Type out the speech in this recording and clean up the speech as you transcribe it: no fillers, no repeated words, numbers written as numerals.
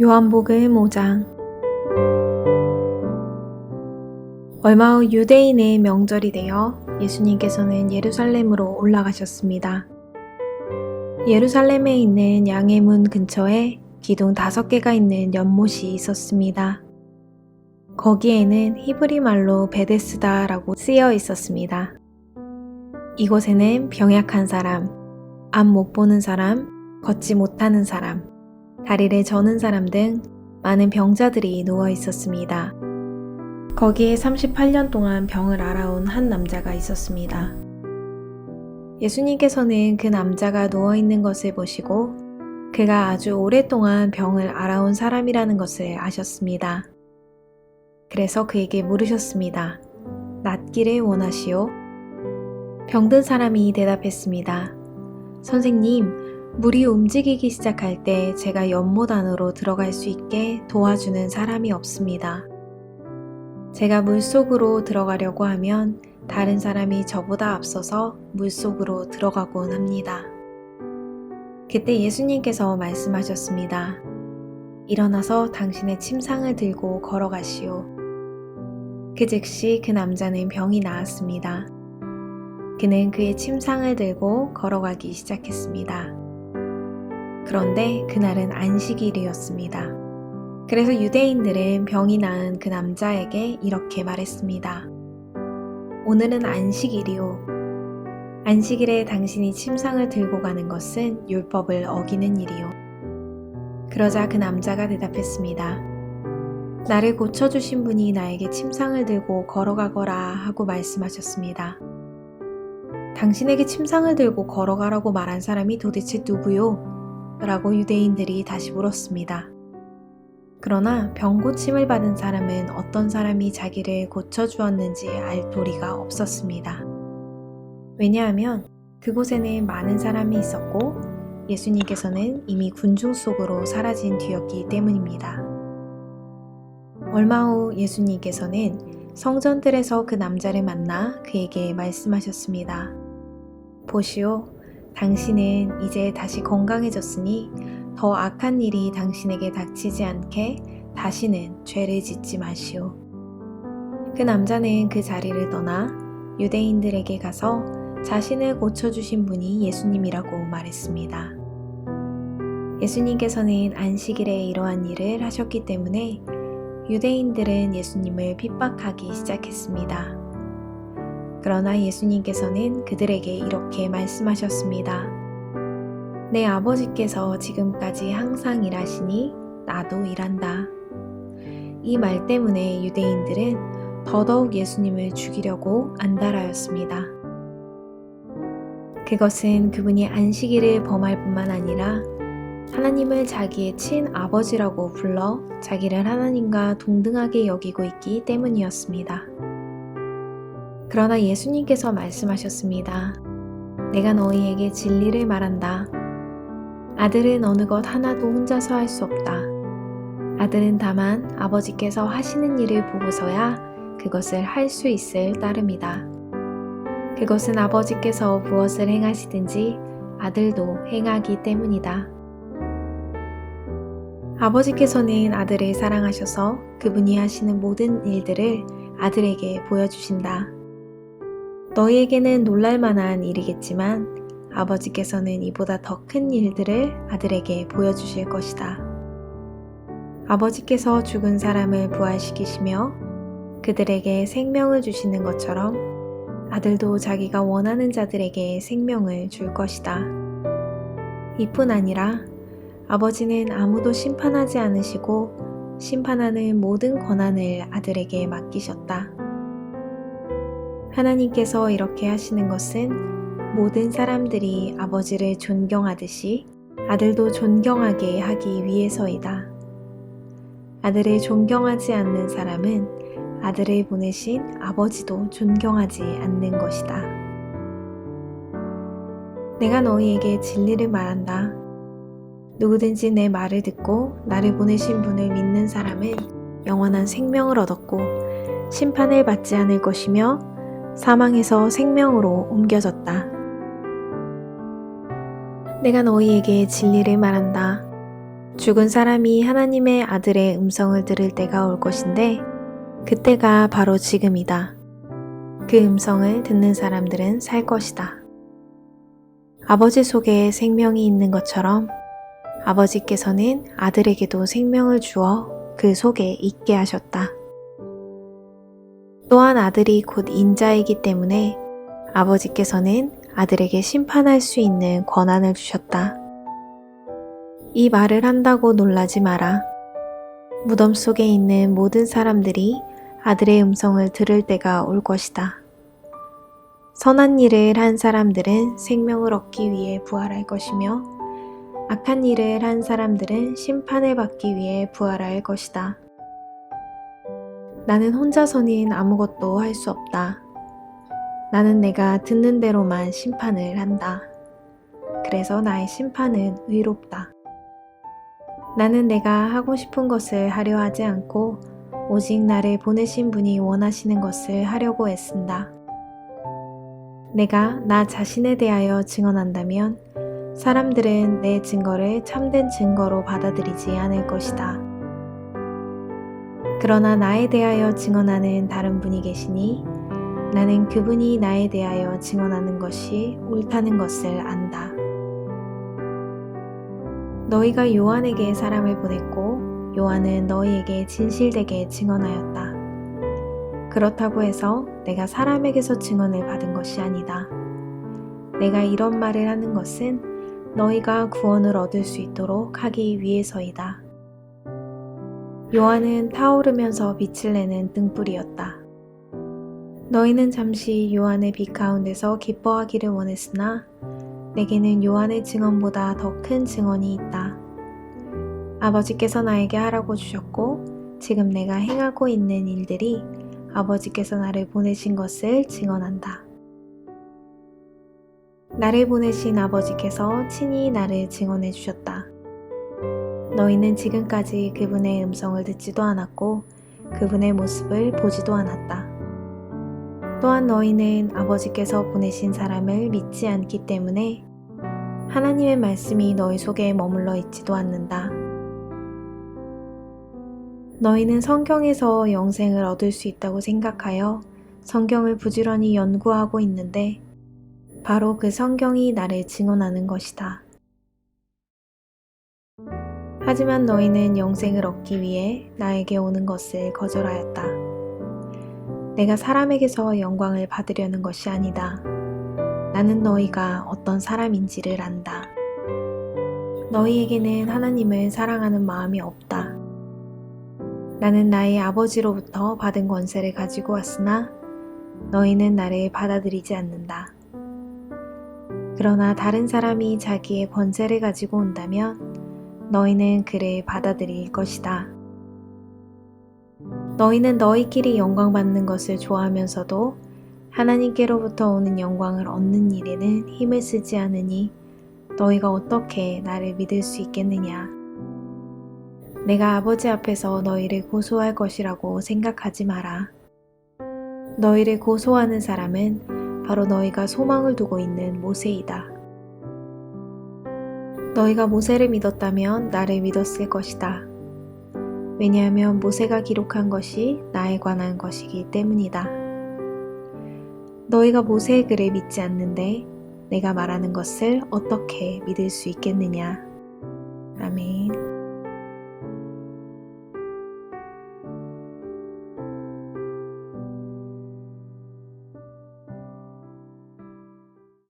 요한복음 5장. 얼마 후 유대인의 명절이 되어 예수님께서는 예루살렘으로 올라가셨습니다. 예루살렘에 있는 양의 문 근처에 기둥 5개가 있는 연못이 있었습니다. 거기에는 히브리 말로 베데스다라고 쓰여 있었습니다. 이곳에는 병약한 사람, 앞 못 보는 사람, 걷지 못하는 사람, 다리를 저는 사람 등 많은 병자들이 누워 있었습니다. 거기에 38년 동안 병을 앓아온 한 남자가 있었습니다. 예수님께서는 그 남자가 누워 있는 것을 보시고 그가 아주 오랫동안 병을 앓아온 사람이라는 것을 아셨습니다. 그래서 그에게 물으셨습니다. 낫기를 원하시오? 병든 사람이 대답했습니다. 선생님, 물이 움직이기 시작할 때 제가 연못 안으로 들어갈 수 있게 도와주는 사람이 없습니다. 제가 물속으로 들어가려고 하면 다른 사람이 저보다 앞서서 물속으로 들어가곤 합니다. 그때 예수님께서 말씀하셨습니다. 일어나서 당신의 침상을 들고 걸어가시오. 그 즉시 그 남자는 병이 나았습니다. 그는 그의 침상을 들고 걸어가기 시작했습니다. 그런데 그날은 안식일이었습니다. 그래서 유대인들은 병이 나은 그 남자에게 이렇게 말했습니다. 오늘은 안식일이오. 안식일에 당신이 침상을 들고 가는 것은 율법을 어기는 일이오. 그러자 그 남자가 대답했습니다. 나를 고쳐주신 분이 나에게 침상을 들고 걸어가거라 하고 말씀하셨습니다. 당신에게 침상을 들고 걸어가라고 말한 사람이 도대체 누구요? 라고 유대인들이 다시 물었습니다. 그러나 병고침을 받은 사람은 어떤 사람이 자기를 고쳐주었는지 알 도리가 없었습니다. 왜냐하면 그곳에는 많은 사람이 있었고 예수님께서는 이미 군중 속으로 사라진 뒤였기 때문입니다. 얼마 후 예수님께서는 성전들에서 그 남자를 만나 그에게 말씀하셨습니다. 보시오, 당신은 이제 다시 건강해졌으니 더 악한 일이 당신에게 닥치지 않게 다시는 죄를 짓지 마시오. 그 남자는 그 자리를 떠나 유대인들에게 가서 자신을 고쳐주신 분이 예수님이라고 말했습니다. 예수님께서는 안식일에 이러한 일을 하셨기 때문에 유대인들은 예수님을 핍박하기 시작했습니다. 그러나 예수님께서는 그들에게 이렇게 말씀하셨습니다. 내 아버지께서 지금까지 항상 일하시니 나도 일한다. 이 말 때문에 유대인들은 더더욱 예수님을 죽이려고 안달하였습니다. 그것은 그분이 안식일을 범할 뿐만 아니라 하나님을 자기의 친아버지라고 불러 자기를 하나님과 동등하게 여기고 있기 때문이었습니다. 그러나 예수님께서 말씀하셨습니다. 내가 너희에게 진리를 말한다. 아들은 어느 것 하나도 혼자서 할 수 없다. 아들은 다만 아버지께서 하시는 일을 보고서야 그것을 할 수 있을 따름이다. 그것은 아버지께서 무엇을 행하시든지 아들도 행하기 때문이다. 아버지께서는 아들을 사랑하셔서 그분이 하시는 모든 일들을 아들에게 보여주신다. 너희에게는 놀랄만한 일이겠지만 아버지께서는 이보다 더 큰 일들을 아들에게 보여주실 것이다. 아버지께서 죽은 사람을 부활시키시며 그들에게 생명을 주시는 것처럼 아들도 자기가 원하는 자들에게 생명을 줄 것이다. 이뿐 아니라 아버지는 아무도 심판하지 않으시고 심판하는 모든 권한을 아들에게 맡기셨다. 하나님께서 이렇게 하시는 것은 모든 사람들이 아버지를 존경하듯이 아들도 존경하게 하기 위해서이다. 아들을 존경하지 않는 사람은 아들을 보내신 아버지도 존경하지 않는 것이다. 내가 너희에게 진리를 말한다. 누구든지 내 말을 듣고 나를 보내신 분을 믿는 사람은 영원한 생명을 얻었고 심판을 받지 않을 것이며 사망에서 생명으로 옮겨졌다. 내가 너희에게 진리를 말한다. 죽은 사람이 하나님의 아들의 음성을 들을 때가 올 것인데 그때가 바로 지금이다. 그 음성을 듣는 사람들은 살 것이다. 아버지 속에 생명이 있는 것처럼 아버지께서는 아들에게도 생명을 주어 그 속에 있게 하셨다. 또한 아들이 곧 인자이기 때문에 아버지께서는 아들에게 심판할 수 있는 권한을 주셨다. 이 말을 한다고 놀라지 마라. 무덤 속에 있는 모든 사람들이 아들의 음성을 들을 때가 올 것이다. 선한 일을 한 사람들은 생명을 얻기 위해 부활할 것이며 악한 일을 한 사람들은 심판을 받기 위해 부활할 것이다. 나는 혼자서는 아무것도 할 수 없다. 나는 내가 듣는 대로만 심판을 한다. 그래서 나의 심판은 의롭다. 나는 내가 하고 싶은 것을 하려 하지 않고 오직 나를 보내신 분이 원하시는 것을 하려고 애쓴다. 내가 나 자신에 대하여 증언한다면 사람들은 내 증거를 참된 증거로 받아들이지 않을 것이다. 그러나 나에 대하여 증언하는 다른 분이 계시니 나는 그분이 나에 대하여 증언하는 것이 옳다는 것을 안다. 너희가 요한에게 사람을 보냈고 요한은 너희에게 진실되게 증언하였다. 그렇다고 해서 내가 사람에게서 증언을 받은 것이 아니다. 내가 이런 말을 하는 것은 너희가 구원을 얻을 수 있도록 하기 위해서이다. 요한은 타오르면서 빛을 내는 등불이었다. 너희는 잠시 요한의 빛 가운데서 기뻐하기를 원했으나 내게는 요한의 증언보다 더 큰 증언이 있다. 아버지께서 나에게 하라고 주셨고 지금 내가 행하고 있는 일들이 아버지께서 나를 보내신 것을 증언한다. 나를 보내신 아버지께서 친히 나를 증언해 주셨다. 너희는 지금까지 그분의 음성을 듣지도 않았고 그분의 모습을 보지도 않았다. 또한 너희는 아버지께서 보내신 사람을 믿지 않기 때문에 하나님의 말씀이 너희 속에 머물러 있지도 않는다. 너희는 성경에서 영생을 얻을 수 있다고 생각하여 성경을 부지런히 연구하고 있는데 바로 그 성경이 나를 증언하는 것이다. 하지만 너희는 영생을 얻기 위해 나에게 오는 것을 거절하였다. 내가 사람에게서 영광을 받으려는 것이 아니다. 나는 너희가 어떤 사람인지를 안다. 너희에게는 하나님을 사랑하는 마음이 없다. 나는 나의 아버지로부터 받은 권세를 가지고 왔으나 너희는 나를 받아들이지 않는다. 그러나 다른 사람이 자기의 권세를 가지고 온다면 너희는 그를 받아들일 것이다. 너희는 너희끼리 영광받는 것을 좋아하면서도 하나님께로부터 오는 영광을 얻는 일에는 힘을 쓰지 않으니 너희가 어떻게 나를 믿을 수 있겠느냐. 내가 아버지 앞에서 너희를 고소할 것이라고 생각하지 마라. 너희를 고소하는 사람은 바로 너희가 소망을 두고 있는 모세이다. 너희가 모세를 믿었다면 나를 믿었을 것이다. 왜냐하면 모세가 기록한 것이 나에 관한 것이기 때문이다. 너희가 모세의 글을 믿지 않는데 내가 말하는 것을 어떻게 믿을 수 있겠느냐. 아멘.